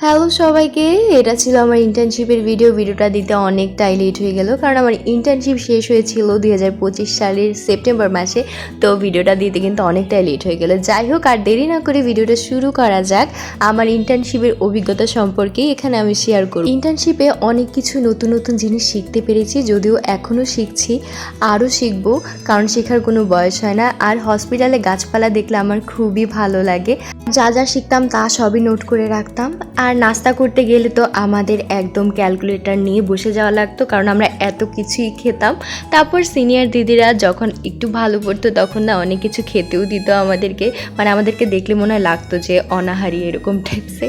Hello সবাইকে, এটা ছিল আমার ইন্টার্নশিপের ভিডিওটা দিতে অনেকটাই লেট হয়ে গেল কারণ আমার ইন্টার্নশিপ শেষ হয়েছিল 2025 সালের সেপ্টেম্বর মাসে। তো ভিডিওটা দিতে কিন্তু অনেকটাই লেট হয়ে গেল। যাই হোক, আর দেরি না করে ভিডিওটা শুরু করা যাক। আমার ইন্টার্নশিপের অভিজ্ঞতা সম্পর্কে এখানে আমি শেয়ার করব। ইন্টার্নশিপে অনেক কিছু নতুন নতুন জিনিস শিখতে পেরেছি, যদিও এখনও শিখছি, আরও শিখবো, কারণ শেখার কোনো বয়স হয় না। আর হসপিটালে গাছপালা দেখলে আমার খুবই ভালো লাগে। যা যা শিখতাম তা সবই নোট করে রাখতাম। আর নাস্তা করতে গেলে তো আমাদের একদম ক্যালকুলেটর নিয়ে বসে যাওয়া লাগতো, কারণ আমরা এত কিছুই খেতাম। তারপর সিনিয়র দিদিরা যখন একটু ভালো পড়তো তখন না অনেক কিছু খেতেও দিত আমাদেরকে, মানে আমাদেরকে দেখলে মনে হয় লাগতো যে অনাহারি এরকম টাইপসে।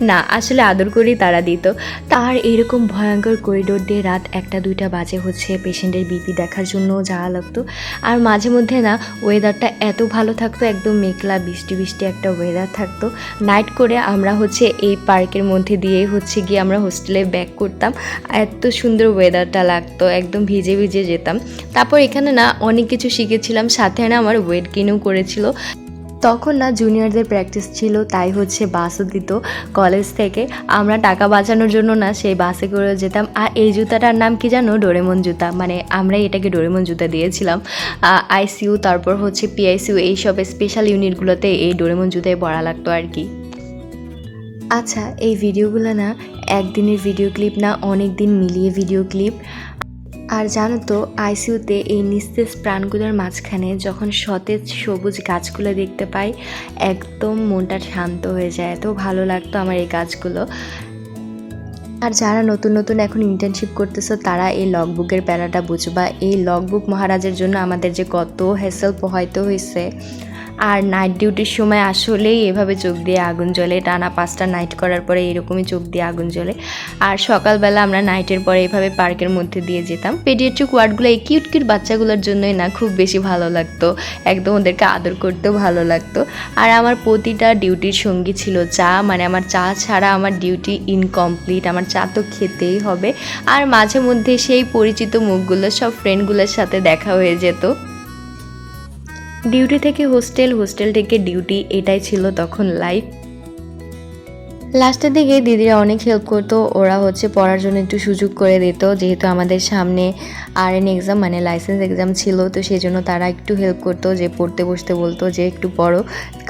না, আসলে আদর করেই তারা দিত। তার এরকম ভয়ঙ্কর করিডোর দিয়ে রাত 1-2টা বাজে হচ্ছে পেশেন্টের বিপি দেখার জন্য যাওয়া লাগতো। আর মাঝে মধ্যে না ওয়েদারটা এত ভালো থাকতো, একদম মেঘলা বৃষ্টি বৃষ্টি একটা ওয়েদার থাকতো। নাইট করে আমরা হচ্ছে এই পার্কের মধ্যে দিয়েই হচ্ছে গিয়ে আমরা হোস্টেলে ব্যাক করতাম। এত সুন্দর ওয়েদারটা লাগতো, একদম ভিজে ভিজে যেতাম। তারপর এখানে না অনেক কিছু শিখেছিলাম, সাথে না আমার ওয়েট গেইনও করেছিল। তখন না জুনিয়রদের প্র্যাকটিস ছিল, তাই হচ্ছে বাসও দিত কলেজ থেকে। আমরা টাকা বাঁচানোর জন্য না সেই বাসে করে যেতাম। আর এই জুতাটার নাম কি জানো? ডোরেমন জুতা। মানে আমরা এটাকে ডোরেমন জুতা দিয়েছিলাম। আইসিইউ, তারপর হচ্ছে পিআইসিইউ, এইসব স্পেশাল ইউনিটগুলোতে এই ডোরেমন জুতায় পড়া লাগতো আর কি। আচ্ছা, এই ভিডিওগুলো না একদিনের ভিডিও ক্লিপ না, অনেক দিন মিলিয়ে ভিডিও ক্লিপ। আর জানো তো, আইসিইউতে এই নিস্তেজ প্রাণগুলোর মাঝখানে যখন সতেজ সবুজ গাছগুলো দেখতে পাই, একদম মনটা শান্ত হয়ে যায়। এত ভালো লাগতো আমার এই গাছগুলো। আর যারা নতুন নতুন এখন ইন্টার্নশিপ করতেছো তারা এই লগবুকের প্যারাটা বুঝবা। এই লগবুক মহারাজের জন্য আমাদের যে কত হ্যাসেল পোহাইতে হয়েছে। আর নাইট ডিউটির সময় আসলেই এভাবে চোখ দিয়ে আগুন জ্বলে, টানা 5টা নাইট করার পরে এরকমই চোখ দিয়ে আগুন জ্বলে। আর সকালবেলা আমরা নাইটের পরে এভাবে পার্কের মধ্যে দিয়ে যেতাম। পেডিয়াট্রিক ওয়ার্ডগুলো এই কিউট কিউট বাচ্চাগুলোর জন্যই না খুব বেশি ভালো লাগতো, একদম ওদেরকে আদর করতেও ভালো লাগতো। আর আমার প্রতিটা ডিউটির সঙ্গী ছিল চা, মানে আমার চা ছাড়া আমার ডিউটি ইনকমপ্লিট, আমার চা তো খেতেই হবে। আর মাঝে মধ্যে সেই পরিচিত মুখগুলো, সব ফ্রেন্ডগুলোর সাথে দেখা হয়ে যেত। ডিউটি থেকে হোস্টেল, হোস্টেল থেকে ডিউটি, এটাই ছিল তখন লাইফ। লাস্টের দিকে দিদিরা অনেক হেল্প করতো। ওরা হচ্ছে পড়ার জন্য একটু সুযোগ করে দিত, যেহেতু আমাদের সামনে আরএন এক্সাম মানে লাইসেন্স এক্সাম ছিল, তো সেই জন্য তারা একটু হেল্প করতো, যে পড়তে বসতে বলতো যে একটু পড়ো,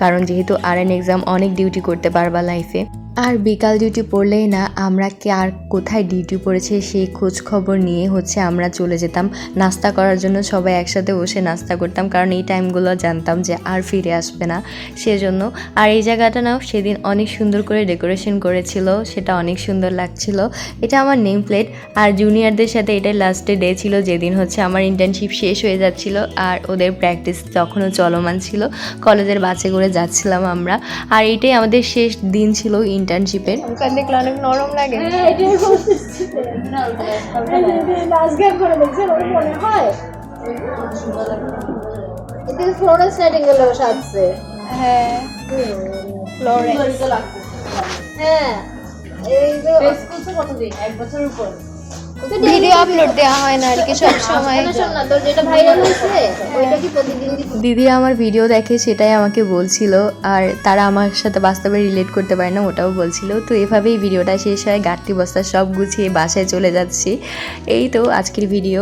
কারণ যেহেতু আরএন এক্সাম অনেক ডিউটি করতে পারবা লাইফে। আর বিকাল ডিউটি পড়লেই না আমরা আর কোথায় ডিউটি পড়েছে সেই খোঁজ খবর নিয়ে হচ্ছে আমরা চলে যেতাম নাস্তা করার জন্য। সবাই একসাথে বসে নাস্তা করতাম, কারণ এই টাইমগুলো জানতাম যে আর ফিরে আসবে না, সেজন্য। আর এই জায়গাটা নাও সেদিন অনেক সুন্দর করে ডেকোরেশন করেছিল, সেটা অনেক সুন্দর লাগছিল। এটা আমার নেম প্লেট। আর জুনিয়রদের সাথে এটাই লাস্টে ডে ছিল, যেদিন হচ্ছে আমার ইন্টার্নশিপ শেষ হয়ে যাচ্ছিল আর ওদের প্র্যাকটিস তখনও চলমান ছিল। কলেজের বাসে করে যাচ্ছিলাম আমরা। আর এটাই আমাদের শেষ দিন ছিল ইন্টার্নশিপের। দেখলে অনেক নরম লাগে। ভিডিও আপলোড দেওয়া হয় না আর কি সব সময়। দিদি আমার ভিডিও দেখে, সেটাই আমাকে বলছিল। আর তারা আমার সাথে বাস্তবে রিলেট করতে পারে না, ওটাও বলছিল। তো এভাবেই ভিডিওটা শেষ হয়। গাঁটটি বস্তা সব গুছিয়ে বাসায় চলে যাচ্ছি। এই তো আজকের ভিডিও।